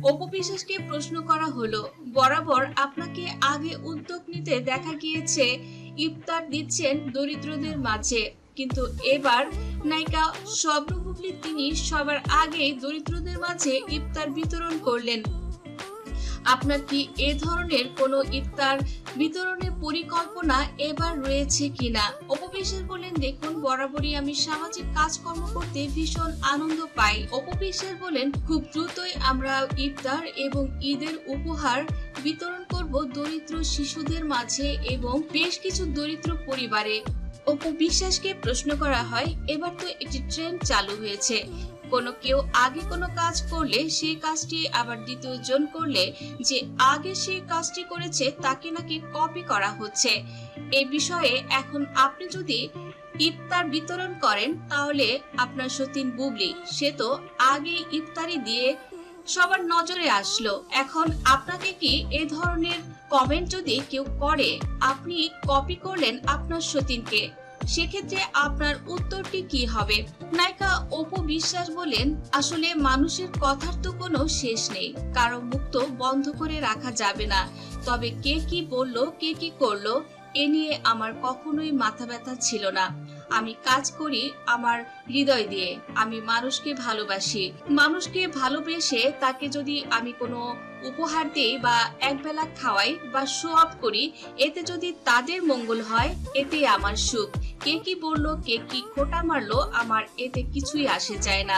অপু বিশ্বাসকে প্রশ্ন করা হলো, বরাবর আপনাকে আগে উদ্যোগ নিতে দেখা গিয়েছে ইফতার দিচ্ছেন দরিদ্রদের মাঝে, কিন্তু এবার নায়িকা শবনম বুবলী তিনি সবার আগে দরিদ্রদের মাঝে ইফতার বিতরণ করলেন। আপনার কি এ ধরনের কোনো ইফতার বিতরণের পরিকল্পনা এবার রয়েছে কিনা? অপু বিশ্বাস বলেন, দেখুন, বরাবরই আমি সামাজিক কাজকর্ম করতে ভীষণ আনন্দ পাই। অপু বিশ্বাস বলেন, খুব দ্রুতই আমরা ইফতার এবং ঈদের উপহার বিতরণ করব দরিদ্র শিশুদের মাঝে এবং বেশ কিছু দরিদ্র পরিবারে। অপু বিশ্বাসকে প্রশ্ন করা হয়, এবার তো একটি ট্রেন্ড চালু হয়েছে, কেউ আগে কোনো কাজ করলে সেই কাজটি আবার দ্বিতীয় জন করলে যে আগে সেই কাজটি করেছে তাকে নাকি কপি করা হচ্ছে। এই বিষয়ে এখন আপনি যদি ইফতার বিতরণ করেন তাহলে আপনার সতীন বুবলি সে তো আগে ইফতারি দিয়ে সবার নজরে আসলো, এখন আপনাকে কি এ ধরনের কমেন্ট যদি কেউ করে আপনি কপি করলেন আপনার সতীনকে, সেক্ষেত্রে আপনার উত্তরটি কি হবে? নায়িকা অপু বিশ্বাস বলেন, আসলে মানুষের কথার তো কোনো শেষ নেই, কারো মুখ তো বন্ধ করে রাখা যাবে না, তবে কে কি বলল কে কি করলো এ নিয়ে আমার কখনোই মাথা ব্যথা ছিল না। আমি কাজ করি আমার হৃদয় দিয়ে, আমি মানুষকে ভালোবাসি, মানুষকে ভালোবেসে তাকে যদি আমি কোনো উপহার দিই বা একবেলা খাওয়াই বা শো অফ করি, এতে যদি তাদের মঙ্গল হয় এতে আমার সুখ। কে কি বললো কে কি খোঁটা মারলো আমার এতে কিছুই আসে যায় না।